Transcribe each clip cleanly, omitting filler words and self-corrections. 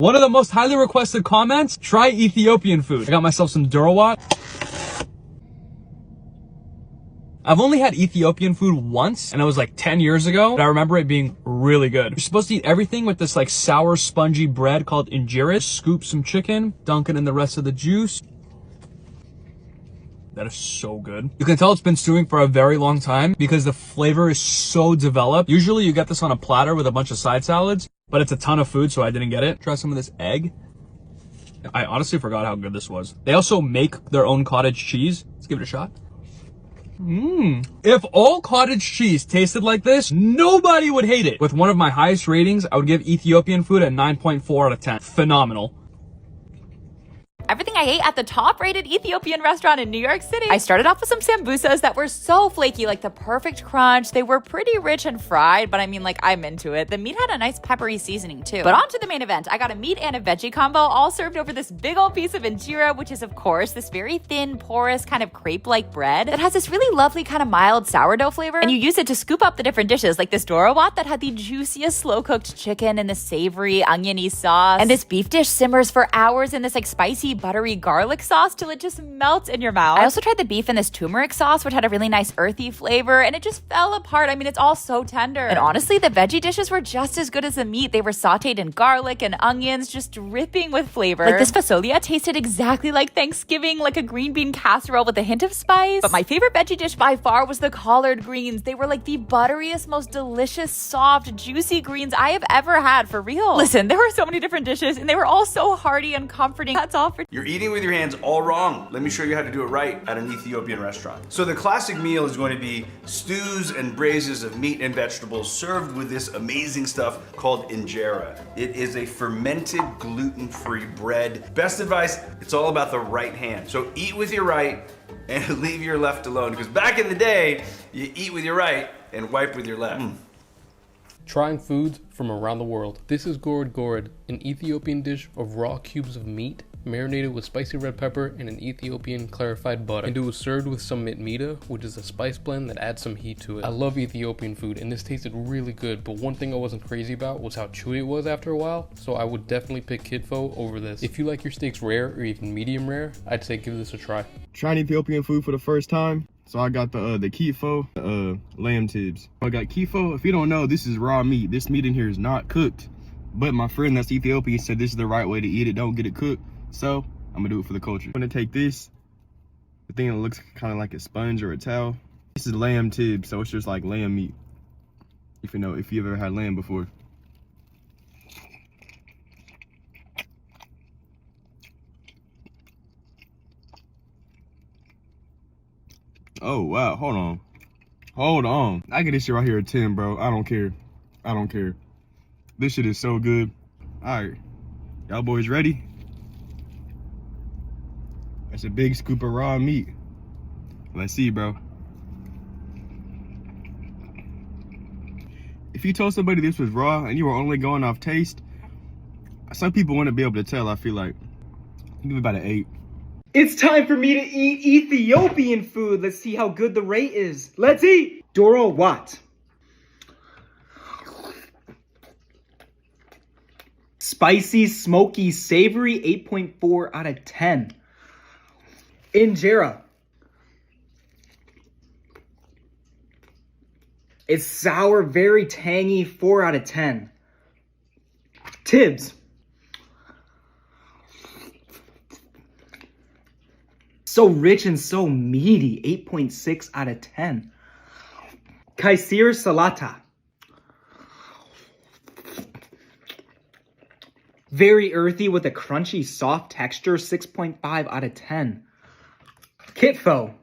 One of the most highly requested comments, try Ethiopian food. I got myself some durawat. I've only had Ethiopian food once, and it was like 10 years ago, but I remember it being really good. You're supposed to eat everything with this like sour, spongy bread called Injera. Scoop some chicken, dunk it in the rest of the juice. That is so good. You can tell it's been stewing for a very long time because the flavor is so developed. Usually you get this on a platter with a bunch of side salads, but it's a ton of food, so I didn't get it. Try some of this egg. I honestly forgot how good this was. They also make their own cottage cheese. Let's give it a shot. If all cottage cheese tasted like this, nobody would hate it. With one of my highest ratings, I would give Ethiopian food a 9.4 out of 10. Phenomenal. Everything I ate at the top-rated Ethiopian restaurant in New York City. I started off with some sambusas that were so flaky, like the perfect crunch. They were pretty rich and fried, but I mean, like, I'm into it. The meat had a nice peppery seasoning, too. But on to the main event. I got a meat and a veggie combo, all served over this big old piece of injera, which is, of course, this very thin, porous, kind of crepe-like bread that has this really lovely, kind of mild sourdough flavor. And you use it to scoop up the different dishes, like this dorawat that had the juiciest slow-cooked chicken and the savory, oniony sauce. And this beef dish simmers for hours in this, like, spicy, buttery garlic sauce till it just melts in your mouth. I also tried the beef in this turmeric sauce, which had a really nice earthy flavor, and it just fell apart. I mean, it's all so tender. And honestly, the veggie dishes were just as good as the meat. They were sauteed in garlic and onions, just dripping with flavor. Like this fasolia tasted exactly like Thanksgiving, like a green bean casserole with a hint of spice. But my favorite veggie dish by far was the collard greens. They were like the butteriest, most delicious, soft, juicy greens I have ever had, for real. Listen, there were so many different dishes, and they were all so hearty and comforting. That's all for You're eating with your hands all wrong. Let me show you how to do it right at an Ethiopian restaurant. So the classic meal is going to be stews and braises of meat and vegetables served with this amazing stuff called injera. It is a fermented gluten-free bread. Best advice, it's all about the right hand. So eat with your right and leave your left alone, because back in the day, you eat with your right and wipe with your left. Trying foods from around the world. This is gourd gourd, an Ethiopian dish of raw cubes of meat marinated with spicy red pepper and an Ethiopian clarified butter, and it was served with some mitmita, which is a spice blend that adds some heat to it. I love Ethiopian food, and this tasted really good, but one thing I wasn't crazy about was how chewy it was after a while, so I would definitely pick kitfo over this. If you like your steaks rare or even medium rare, I'd say give this a try. Trying Ethiopian food for the first time, so I got the kitfo, lamb tibs. I got kitfo. If you don't know, this is raw meat. This meat in here is not cooked, but my friend that's Ethiopian said this is the right way to eat it. Don't get it cooked. So I'm gonna do it for the culture. I'm gonna take this, the thing that looks kind of like a sponge or a towel. This is lamb tib, so it's just like lamb meat. If you've ever had lamb before. Oh wow, hold on. I get this shit right here at 10, bro. I don't care. This shit is so good. All right, y'all boys ready? That's a big scoop of raw meat. Let's see, bro. If you told somebody this was raw and you were only going off taste, some people wouldn't be able to tell, I feel like. Give me about an 8. It's time for me to eat Ethiopian food. Let's see how good the rate is. Let's eat! Dorawat. Spicy, smoky, savory, 8.4 out of 10. Injera. It's sour, very tangy, 4 out of 10. Tibs. So rich and so meaty, 8.6 out of 10. Kaysir salata. Very earthy with a crunchy, soft texture, 6.5 out of 10. Kitfo.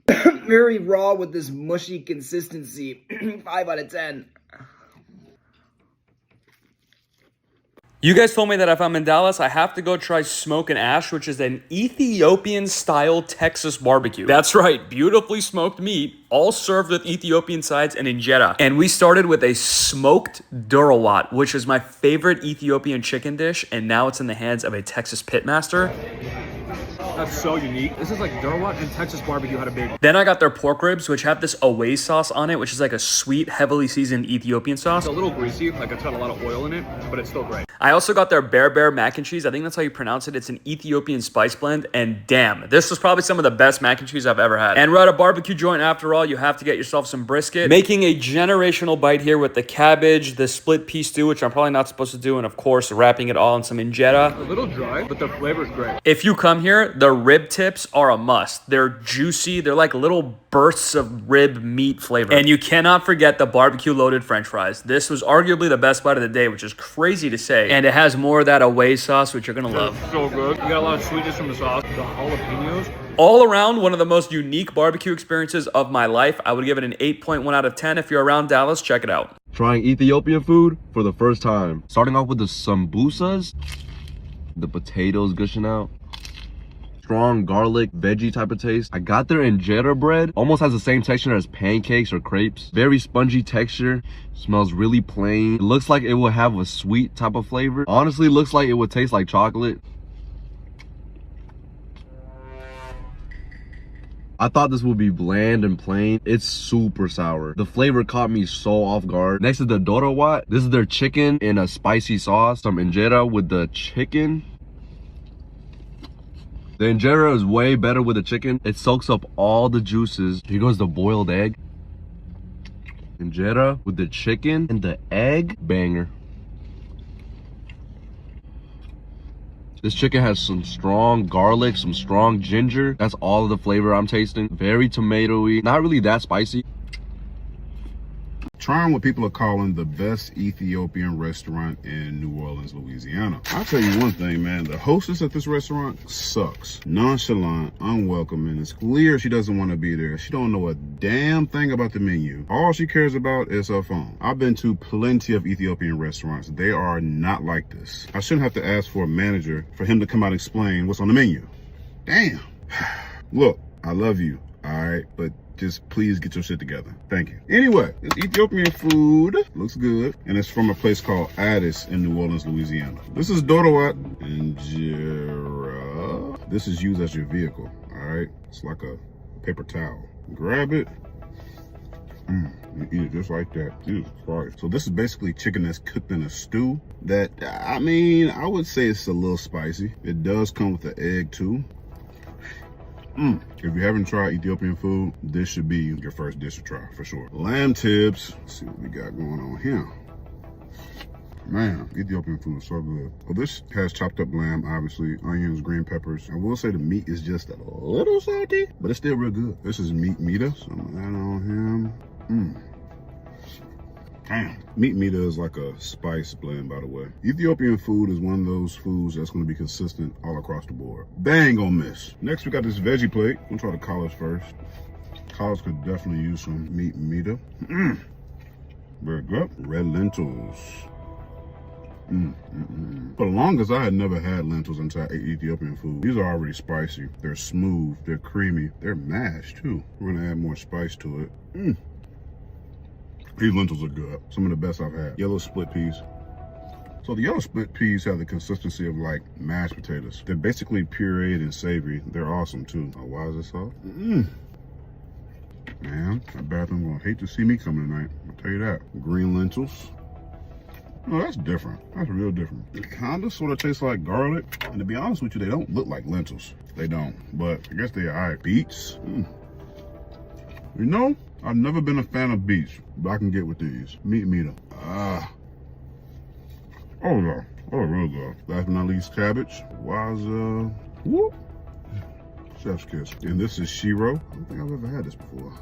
Very raw with this mushy consistency, 5 out of 10. You guys told me that if I'm in Dallas, I have to go try Smoke and Ash, which is an Ethiopian-style Texas barbecue. That's right, beautifully smoked meat, all served with Ethiopian sides and injera. And we started with a smoked durawat, which is my favorite Ethiopian chicken dish, and now it's in the hands of a Texas pitmaster. That's so unique. This is like Derwat and Texas barbecue had a baby. Then I got their pork ribs, which have this away sauce on it, which is like a sweet, heavily seasoned Ethiopian sauce. It's a little greasy, like it's got a lot of oil in it, but it's still great. I also got their bear mac and cheese. I think that's how you pronounce it. It's an Ethiopian spice blend, and damn, this was probably some of the best mac and cheese I've ever had. And we're at a barbecue joint after all. You have to get yourself some brisket. Making a generational bite here with the cabbage, the split pea stew, which I'm probably not supposed to do, and of course, wrapping it all in some injera. A little dry, but the flavor's great. If you come here, the rib tips are a must. They're juicy. They're like little bursts of rib meat flavor. And you cannot forget the barbecue loaded french fries. This was arguably the best bite of the day, which is crazy to say. And it has more of that away sauce, which you're gonna love. So good. You got a lot of sweetness from the sauce. The jalapenos. All around, one of the most unique barbecue experiences of my life. I would give it an 8.1 out of 10. If you're around Dallas, check it out. Trying Ethiopian food for the first time. Starting off with the sambusas. The potatoes gushing out. Strong garlic, veggie type of taste. I got their injera bread. Almost has the same texture as pancakes or crepes. Very spongy texture. Smells really plain. It looks like it will have a sweet type of flavor. Honestly, looks like it would taste like chocolate. I thought this would be bland and plain. It's super sour. The flavor caught me so off guard. Next is the Dorowat. This is their chicken in a spicy sauce. Some injera with the chicken. The injera is way better with the chicken. It soaks up all the juices. Here goes the boiled egg. Injera with the chicken and the egg. Banger. This chicken has some strong garlic, some strong ginger. That's all of the flavor I'm tasting. Very tomatoey, not really that spicy. Trying what people are calling the best Ethiopian restaurant in New Orleans, Louisiana. I'll tell you one thing, man. The hostess at this restaurant sucks. Nonchalant, unwelcoming. It's clear she doesn't want to be there. She don't know a damn thing about the menu. All she cares about is her phone. I've been to plenty of Ethiopian restaurants. They are not like this. I shouldn't have to ask for a manager for him to come out and explain what's on the menu. Damn. Look, I love you, all right? But just please get your shit together. Thank you. Anyway, it's Ethiopian food. Looks good. And it's from a place called Addis in New Orleans, Louisiana. This is Dorowat Injera. This is used as your vehicle, all right? It's like a paper towel. Grab it. You eat it just like that. Jesus Christ. So this is basically chicken that's cooked in a stew that, I mean, I would say it's a little spicy. It does come with the egg too. If you haven't tried Ethiopian food, this should be your first dish to try for sure. Lamb tips. Let's see what we got going on here. Man, Ethiopian food is so good. Well, this has chopped up lamb, obviously, onions, green peppers. I will say the meat is just a little salty, but it's still real good. This is meat mita, so I'm gonna add on him. Damn. Meat mita is like a spice blend, by the way. Ethiopian food is one of those foods that's gonna be consistent all across the board. They ain't gonna miss. Next, we got this veggie plate. We'll try the collards first. Collards could definitely use some meat mita. Very good. Red lentils. For the longest, I had never had lentils until I ate Ethiopian food. These are already spicy. They're smooth, they're creamy, they're mashed too. We're gonna add more spice to it. These lentils are good. Some of the best I've had. Yellow split peas. So the yellow split peas have the consistency of like mashed potatoes. They're basically pureed and savory. They're awesome too. Oh, why is this salt? Man, that bathroom gonna hate to see me coming tonight. I'll tell you that. Green lentils. Oh, that's different. That's real different. It kind of sort of tastes like garlic. And to be honest with you, they don't look like lentils. They don't. But I guess they're all right. Beets. You know, I've never been a fan of beets, but I can get with these. Meat mita. Oh yeah. Oh, real good. Last but not least, cabbage. Waza. Whoop. Chef's kiss. And this is shiro. I don't think I've ever had this before.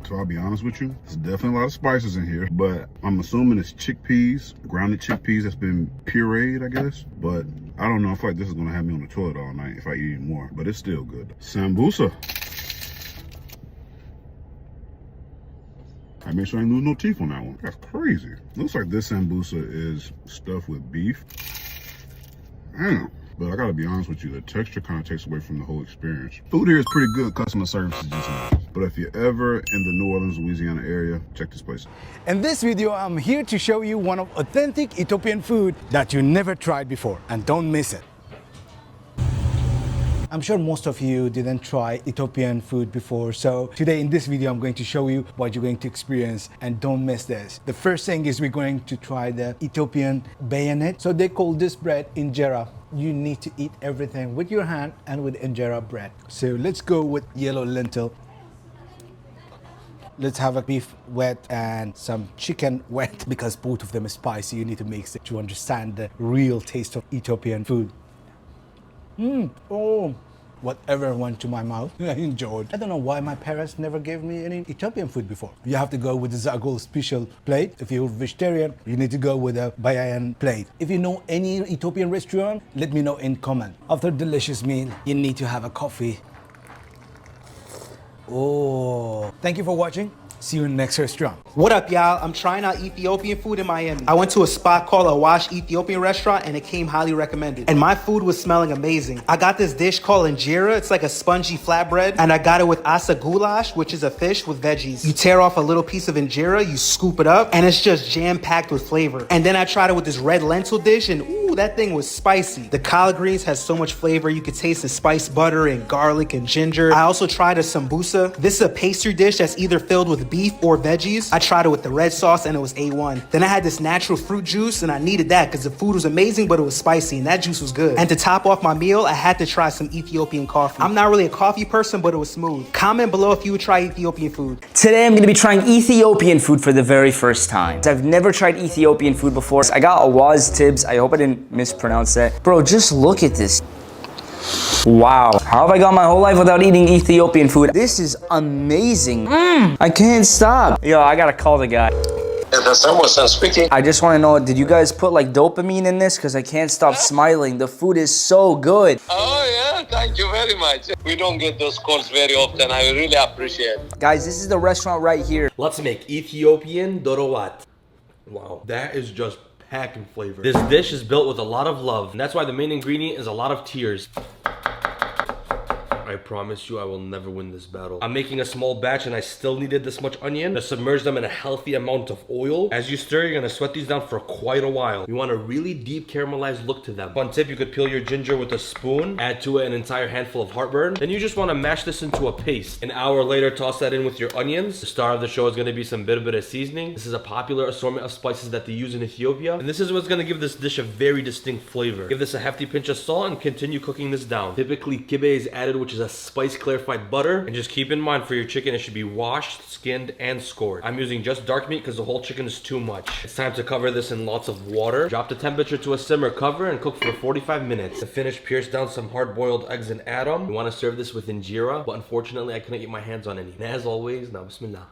So I'll be honest with you, there's definitely a lot of spices in here, but I'm assuming it's chickpeas, grounded chickpeas that's been pureed, I guess. But I don't know. I feel like this is gonna have me on the toilet all night if I eat any more, but it's still good. Sambusa. I make sure I ain't lose no teeth on that one. That's crazy. Looks like this sambusa is stuffed with beef. Damn. But I gotta be honest with you, the texture kind of takes away from the whole experience. Food here is pretty good, customer service is just nice. But if you're ever in the New Orleans, Louisiana area, check this place out. In this video, I'm here to show you one of authentic Ethiopian food that you never tried before, and don't miss it. I'm sure most of you didn't try Ethiopian food before, so today in this video I'm going to show you what you're going to experience, and don't miss this. The first thing is we're going to try the Ethiopian bayonet. So they call this bread Injera. You need to eat everything with your hand and with Injera bread. So let's go with yellow lentil. Let's have a beef wet and some chicken wet, because both of them are spicy. You need to mix it to understand the real taste of Ethiopian food. Oh, whatever went to my mouth, I enjoyed. I don't know why my parents never gave me any Ethiopian food before. You have to go with the Zagol special plate. If you're vegetarian, you need to go with a Bayan plate. If you know any Ethiopian restaurant, let me know in comment. After a delicious meal, you need to have a coffee. Oh, thank you for watching. See you in the next restaurant. What up, y'all? I'm trying out Ethiopian food in Miami. I went to a spot called Awash Ethiopian restaurant and it came highly recommended. And my food was smelling amazing. I got this dish called Injera. It's like a spongy flatbread. And I got it with asa goulash, which is a fish with veggies. You tear off a little piece of Injera, you scoop it up, and it's just jam-packed with flavor. And then I tried it with this red lentil dish, and ooh, that thing was spicy. The collard greens has so much flavor. You could taste the spice butter and garlic and ginger. I also tried a sambusa. This is a pastry dish that's either filled with beef or veggies. I tried it with the red sauce and it was A1. Then I had this natural fruit juice, and I needed that because the food was amazing, but it was spicy and that juice was good. And to top off my meal, I had to try some Ethiopian coffee. I'm not really a coffee person, but it was smooth. Comment below if you would try Ethiopian food. Today I'm going to be trying Ethiopian food for the very first time. I've never tried Ethiopian food before. I got Awaz Tibs. I hope I didn't mispronounce that. Bro, just look at this. Wow, how have I gone my whole life without eating Ethiopian food? This is amazing. I can't stop. Yo, I gotta call the guy. Speaking. I just want to know, did you guys put like dopamine in this? Because I can't stop smiling. The food is so good. Oh yeah, thank you very much. We don't get those calls very often. I really appreciate it. Guys, this is the restaurant right here. Let's make Ethiopian dorowat. Wow, that is just packing flavor. This dish is built with a lot of love, and that's why the main ingredient is a lot of tears. I promise you I will never win this battle. I'm making a small batch and I still needed this much onion to submerge them in a healthy amount of oil. As you stir, you're gonna sweat these down for quite a while. You want a really deep caramelized look to them. Fun tip, you could peel your ginger with a spoon, add to it an entire handful of heartburn. Then you just wanna mash this into a paste. An hour later, toss that in with your onions. The star of the show is gonna be some bitter seasoning. This is a popular assortment of spices that they use in Ethiopia. And this is what's gonna give this dish a very distinct flavor. Give this a hefty pinch of salt and continue cooking this down. Typically, kibe is added, which is a spice clarified butter. And just keep in mind, for your chicken, it should be washed, skinned, and scored. I'm using just dark meat because the whole chicken is too much. It's time to cover this in lots of water. Drop the temperature to a simmer, cover, and cook for 45 minutes. To finish, pierce down some hard-boiled eggs and add them. You want to serve this with injera, but unfortunately, I couldn't get my hands on any. And as always, now bismillah.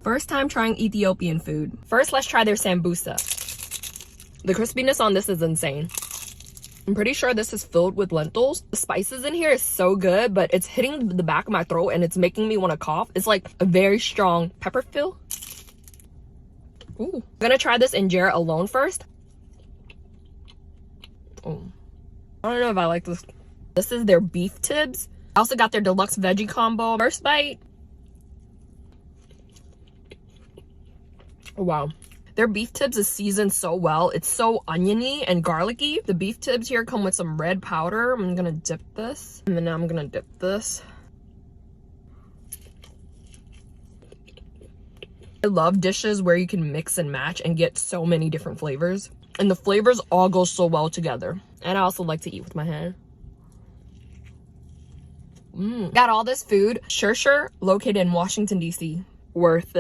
First time trying Ethiopian food. First, let's try their sambusa. The crispiness on this is insane. I'm pretty sure this is filled with lentils. The spices in here is so good, but it's hitting the back of my throat and it's making me want to cough. It's like a very strong pepper feel. Ooh. I'm gonna try this injera alone first. Oh. I don't know if I like this. This is their beef tibs. I also got their deluxe veggie combo. First bite. Oh, wow. Their beef tibs is seasoned so well. It's so oniony and garlicky. The beef tibs here come with some red powder. I'm gonna dip this. And then I'm gonna dip this. I love dishes where you can mix and match and get so many different flavors. And the flavors all go so well together. And I also like to eat with my hand. Got all this food. Sure, located in Washington, D.C. Worth it.